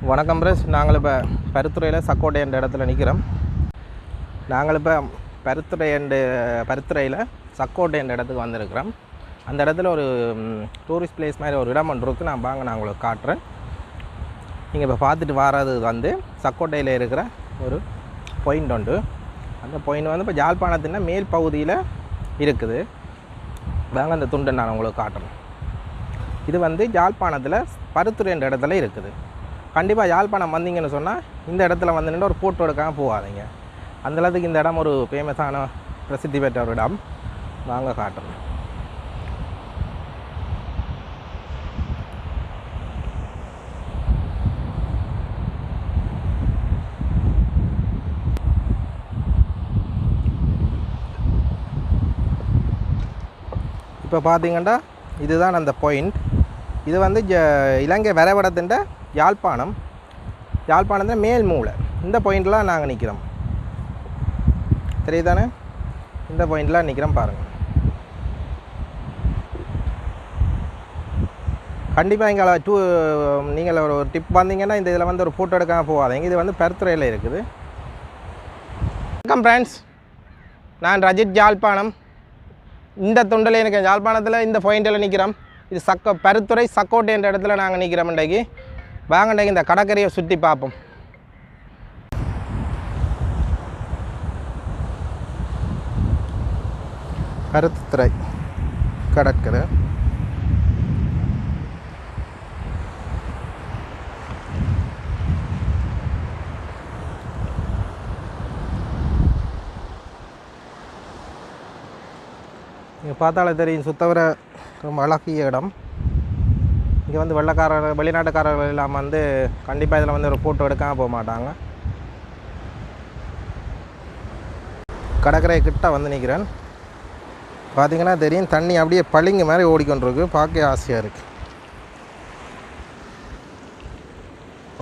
வணக்கம் பிரஸ். நாங்கள் இப்போ பருத்துறையில் சக்கோட்டை என்ற இடத்துல நிற்கிறோம். நாங்கள் இப்போ பருத்துறையில் சக்கோட்டை என்ற இடத்துக்கு வந்திருக்கிறோம். அந்த இடத்துல ஒரு டூரிஸ்ட் பிளேஸ் மாதிரி ஒரு இடம் ஒன்று இருக்குது. நான் உங்களுக்கு காட்டுறேன். நீங்கள் இப்போ பார்த்துட்டு வர்றது வந்து சக்கோட்டையில் இருக்கிற ஒரு பாயிண்ட் உண்டு. அந்த பாயிண்ட் வந்து இப்போ யாழ்ப்பாணத்தின் மேல் பகுதியில் இருக்குது. வாங்க அந்த துண்டை நான் உங்களுக்கு காட்டுறேன். இது வந்து யாழ்ப்பாணத்தில் பருத்துறை என்ற இடத்துல இருக்குது. கண்டிப்பாக யாழ்ப்பாணம் வந்தீங்கன்னு சொன்னால் இந்த இடத்துல வந்து நின்று ஒரு ஃபோட்டோ எடுக்காமல் போகாதீங்க. அந்தளவுக்கு இந்த இடம் ஒரு ஃபேமஸான பிரசித்தி பெற்ற ஒரு இடம். வாங்க காட்டுறேன். இப்போ பார்த்தீங்கன்னா இதுதான் அந்த பாயிண்ட். இது வந்து இலங்கை வரைபடத்தின் யாழ்ப்பாணத்தில் மேல் மூலை. இந்த பாயிண்ட்லாம் நாங்கள் நிற்கிறோம். தெரியுதானே? இந்த பாயிண்ட்லாம் நிற்கிறோம் பாருங்கள். கண்டிப்பாக இங்கே நீங்கள் ஒரு டிப் வந்தீங்கன்னா இந்த இதில் வந்து ஒரு ஃபோட்டோ எடுக்காமல் போகாதீங்க. இது வந்து பருத்துறையில் இருக்குது. வணக்கம் ஃப்ரெண்ட்ஸ், நான் ரஜித் யாழ்ப்பாணம். இந்த தொண்டில் எனக்கு யாழ்ப்பாணத்தில் இந்த பாயிண்டில் நிற்கிறோம். இது பருத்துறை சக்கோட்டை என்ற இடத்துல நாங்கள் நிற்கிறோம். இன்றைக்கு வாங்க இன்றைக்கு இந்த கடற்கரையை சுற்றி பார்ப்போம். பருத்துறை கடற்கரை. நீங்கள் பார்த்தாலே தெரியும், சுத்தவர ரொம்ப அழகிய இடம். இங்கே வந்து வெளிநாட்டுக்காரர்கள் எல்லாம் வந்து கண்டிப்பாக இதில் வந்து ஒரு ஃபோட்டோ எடுக்காமல் போக மாட்டாங்க. கடற்கரை கிட்ட வந்து நிற்கிறேன். பார்த்தீங்கன்னா தெரியும், தண்ணி அப்படியே பளிங்கு மாதிரி ஓடிக்கொண்டிருக்கு. பார்க்க ஆசையாக இருக்குது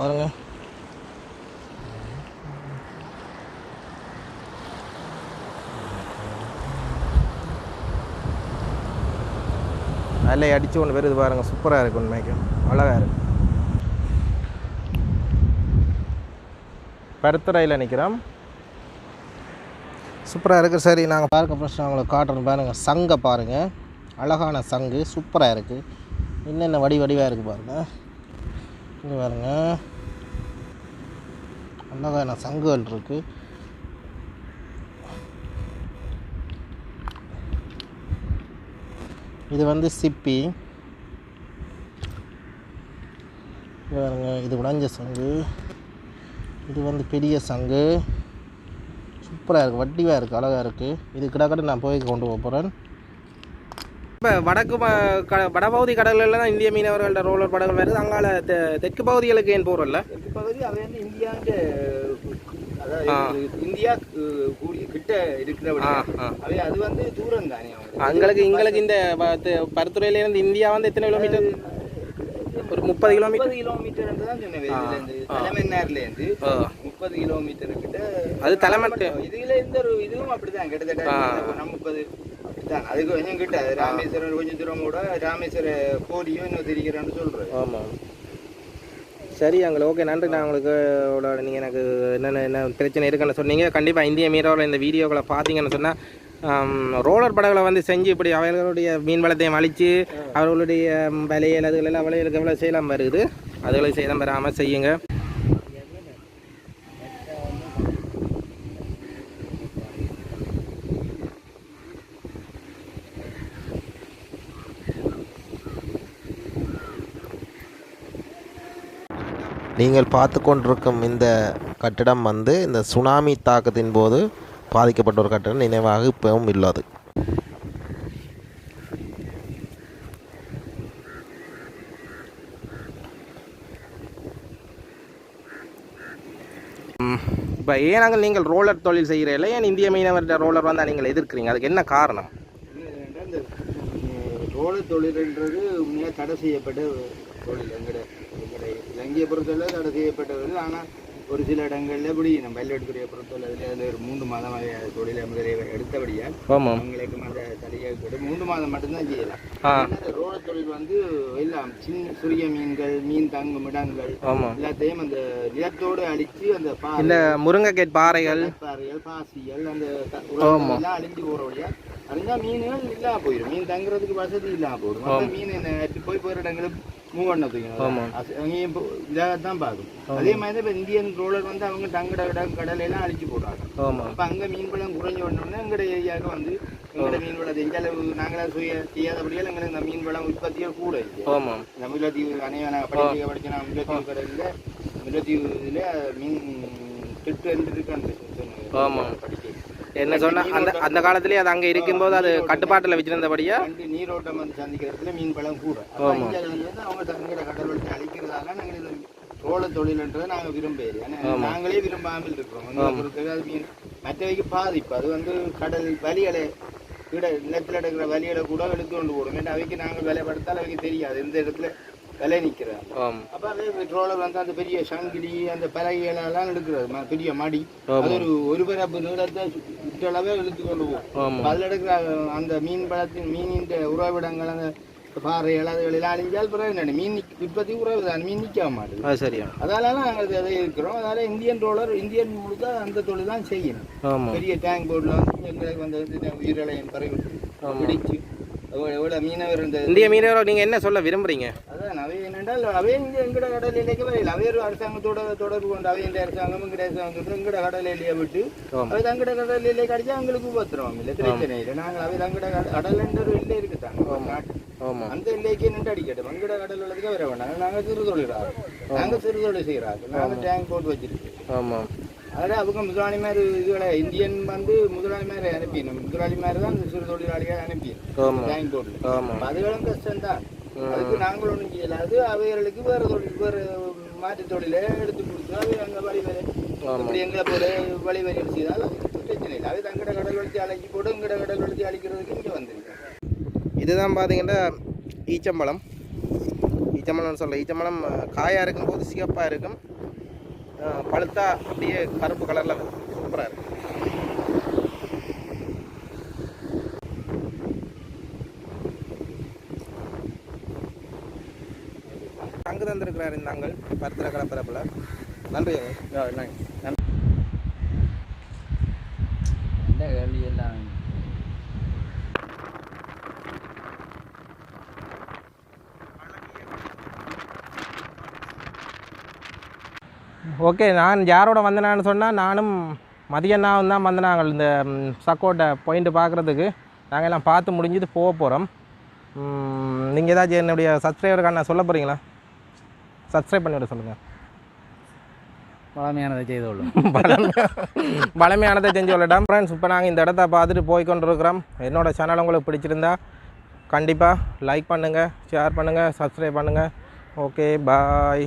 பாருங்கள். அதில் அடித்து ஒன்று வருது பாருங்கள். சூப்பராக இருக்குது, உண்மைக்கு அழகாக இருக்குது. பருத்துறையில் நிற்கிறோம். சூப்பராக இருக்குது. சரி, நாங்கள் பார்க்க ஃபஸ்ட்டு அவங்களுக்கு காட்டுறோம் பாருங்கள். சங்கை பாருங்கள், அழகான சங்கு சூப்பராக இருக்குது. என்னென்ன வடிவாக இருக்குது பாருங்கள். இங்கே பாருங்கள், அழகான சங்குகள் இருக்குது. இது வந்து சிப்பி. பாருங்க, இது உடைஞ்ச சங்கு. இது வந்து பெரிய சங்கு. சூப்பராக இருக்குது, வட்டிவாக இருக்குது, அழகாக இருக்குது. இது கிடக்கட்டு நான் போய் கொண்டு போக போகிறேன். இப்போ வடபகுதி கடல்களில் தான் இந்திய மீனவர்களோட ரோலர் படங்கள் வருது. அங்கால தெற்கு பகுதிகளுக்கு ஏன் போகிறோம்ல? தெற்கு பகுதி அது வந்து இந்தியாவுக்கு, அதாவது இந்தியா கிட்ட இருக்கிற அது வந்து தூரம் தானே. எங்களுக்கு இந்த பருத்துறையிலேருந்து இந்தியா வந்து எத்தனை கிலோமீட்டர்? ஒரு 30 கிலோமீட்டர் தான் சொன்னேன். தலைமன்னார்லேருந்து 30 கிலோமீட்டர் கிட்ட. அது தலைமை இதுல இந்த ஒரு இதுவும் அப்படிதான், கிட்டத்தட்ட 30 அப்படித்தான். அதுக்கு கொஞ்சம் கிட்ட ராமேஸ்வரம் கொஞ்சம் தூரம் கூட. ராமேஸ்வர கோடியும் இன்னும் தெரிகிறேன்னு சொல்றேன். ஆமாம், சரி அங்கே ஓகே, நன்றி. நான் உங்களுக்கு நீங்கள் எனக்கு என்ன பிரச்சனை இருக்குன்னு சொன்னீங்க. கண்டிப்பாக இந்திய மீனவர்கள் இந்த வீடியோக்களை பார்த்தீங்கன்னு சொன்னால் ரோலர் படங்களை வந்து செஞ்சு இப்படி அவர்களுடைய மீன் வளத்தையும் அழித்து அவர்களுடைய விலையில் அதுகளெல்லாம் விலைகளுக்கு எவ்வளோ செய்யலாம் வருது, அதுகளை செய்யலாம் வராமல் செய்யுங்க. நீங்கள் பார்த்து கொண்டிருக்கும் இந்த கட்டிடம் வந்து இந்த சுனாமி தாக்கத்தின் போது பாதிக்கப்பட்ட ஒரு கட்டிடம். நினைவாக இப்பவும் இல்லாது. இப்போ ஏன் நீங்கள் ரோலர் தொழில் செய்கிறீங்களா? ஏன் இந்திய மீனவர் ரோலர் வந்தால் நீங்கள் எதிர்க்கிறீங்க? அதுக்கு என்ன காரணம்? இந்த ரோலர் தொழில்ன்றது உண்மையாக தடை செய்யப்பட்ட தொழில். எங்கட இலங்கையை பொறுத்தவரை தடை செய்யப்பட்டது. ஆனால் ஒரு சில இடங்கள்ல இப்படி நம்ம பயிலெடுத்துறையை பொறுத்தவரை அதில் ஒரு 3 மாதமாக தொழிலை முதலில் எடுத்தபடியா அவங்களுக்கு அந்த தலையை 3 மாதம் மட்டும்தான் செய்யலாம். ரோட தொழில் வந்து எல்லாம் சின்ன சிறிய மீன்கள், மீன் தங்கும் இடங்கள் எல்லாத்தையும் அந்த நிலத்தோடு அழிச்சு அந்த முருங்கைக்கேட் பாறைகள், பாசிகள் அந்த எல்லாம் அழிஞ்சு போற வழியா அழிஞ்சா மீன்கள் இல்லாம போயிடும். மீன் தங்குறதுக்கு வசதி இல்லாம போயிடும். மீன் போயிற இடங்களுக்கு மூவ் பண்ணதுதான் பார்க்கும். அதே மாதிரி இப்ப இந்தியன் ரோலர் வந்து அவங்க தங்கட இடம் கடலையெல்லாம் அழிச்சு போடுறாங்க. அப்ப அங்க மீன் வளம் குறைஞ்ச உடனே எங்கட ஏரியாவுக்கு வந்து எங்கட மீன் வளம் எந்த அளவு நாங்களா செய்யாதபடியால் எங்களுக்கு இந்த மீன் வளம் உற்பத்தியும் கூட இருக்கு. இந்த முல்லைத்தீவு அனைவரும் படிச்ச முல்லைத்தீவு கடல்ல முல்லைத்தீவு இதுல மீன் திட்டு இருக்கான்னு படிக்க என்ன சொன்னா அந்த காலத்திலேயே அது அங்க இருக்கும்போது அது கட்டுப்பாட்டில் வச்சிருந்தபடியா நீரோட்டம் வந்து சந்திக்கிறதுல மீன் பழம் கூட அவங்க தங்கிற கடல் வளத்தை அழிக்கிறதால நாங்கள் சோழ தொழில்ன்றதை நாங்கள் விரும்பல. நாங்களே விரும்பாமல் இருக்கிறோம். மீன் மற்றவைக்கு பாதிப்பு அது வந்து கடல் வலிகளை நிலத்தில் எடுக்கிற வலிகளை கூட எடுத்து கொண்டு போடும். ஏன்னா அவைக்கு நாங்கள் விலைப்படுத்தால் அவைக்கு தெரியாது எந்த இடத்துல விலை நிற்கிறார். அப்ப அதே ட்ரோலர் வந்து அந்த பெரிய சங்கிலி அந்த பறவைகளெல்லாம் எடுக்கிறது பெரிய மடி அது ஒரு பரப்பு நீளத்தை சுற்றளவே இழுத்து கொண்டு போகும். அதுல எடுக்கிற அந்த மீன் பழத்தின் மீனின் உறவிடங்கள் அந்த பாறைகள் அதுகளெல்லாம் அழிஞ்சால் பிறகு மீன் உற்பத்தி உறவுதான் மீன் நிற்க மாட்டேது. சரியா அதனால நாங்கள் அதை இருக்கிறோம். அதனால இந்தியன் முழுக்க அந்த தொழில் தான் செய்யணும். பெரிய டேங்க் போர்டில் வந்து எங்களுக்கு வந்து உயிரிழையின் பறவை பிடிச்சு எவ்வளோ மீனவர் இந்திய மீனவர் நீங்க என்ன சொல்ல விரும்புறீங்க? அதான் அவை என்னென்றால் அவை இங்கே எங்கட கடல் எல்லைக்கு வரையில் அவை ஒரு அரசாங்கத்தோட தொடர்பு கொண்டு அவை இந்த அரசாங்கம் எங்கட அரசாங்கத்தோட எங்கட கடல் எல்லையை விட்டு அவை தங்கட கடல் எல்லை கிடைச்சா எங்களுக்கு உபத்திரவம் இல்லை, பிரச்சனை இல்லை. நாங்கள் அவை தங்கட கடல் என்ற ஒரு எல்லை இருக்குதாங்க நாட்டு அந்த எல்லைக்கு நின்று அடிக்கட்டும். எங்கட கடல் உள்ளதுக்கு வர வேண்டாம். நாங்கள் சிறு தொழிலாக நாங்கள் சிறு தொழில் செய்கிறாங்க. நாங்கள் டேங்க் போட்டு வச்சிருக்கோம். அதில் அவங்க முதலாளிமார் இதுகளை இந்தியன் வந்து முதலாளிமாரை அனுப்பிடணும். முதலாளிமார் தான் இந்த சிறு தொழிலாளிகளை அனுப்பிடணும் டேங்க் போட்டு. அதுகளும் கஷ்டம்தான். அதுக்கு நாங்கள் ஒன்றும் செய்யலாது. அவைகளுக்கு வேறு தொழில் வேறு மாற்று தொழிலை எடுத்து கொடுத்து அவை அங்கே வழிவரை இப்படி எங்களை போல வழிவரைகள் செய்தால் அதுக்கு பிரச்சனை இல்லை. அவை தங்கட கடல் வளர்ச்சி அழைச்சி போட்டு எங்கட கடல் வளர்ச்சி அழிக்கிறதுக்கு இங்கே வந்துருக்கேன். இதுதான் பார்த்தீங்கன்னா ஈச்சம்பழம். ஈச்சம்பழம்னு சொல்ல ஈச்சம்பழம் காயாக இருக்கும்போது சிவப்பாக இருக்கும், பழுத்தா அப்படியே கருப்பு கலரில் சூப்பராக இருக்கும். அங்கு தந்திருக்கிறார் இந்த அங்கள் பருத்திர கலப்பரப்பில். நன்றி எல்லாம் ஓகே. நான் யாரோட வந்தேனான்னு சொன்னால் நானும் மதியண்ணாவும் தான் வந்தனாங்க இந்த சக்கோட்டை பாயிண்ட் பார்க்குறதுக்கு. நாங்கள் எல்லாம் பார்த்து முடிஞ்சது போக போகிறோம். நீங்கள் ஏதாச்சும் என்னுடைய சப்ஸ்கிரைபருக்கான சொல்ல போகிறீங்களா? சப்ஸ்கிரைப் பண்ணிவிட சொல்லுங்கள். பழமையானதை செய்து கொள்ளும். பழமையானதை செஞ்சு கொள்ளட்டாம். ஃப்ரெண்ட்ஸ், இப்போ நாங்கள் இந்த இடத்த பார்த்துட்டு போய் கொண்டு இருக்கிறோம். என்னோடய சேனல் உங்களுக்கு பிடிச்சிருந்தா கண்டிப்பாக லைக் பண்ணுங்கள், ஷேர் பண்ணுங்கள், சப்ஸ்கிரைப் பண்ணுங்கள். ஓகே, பாய்.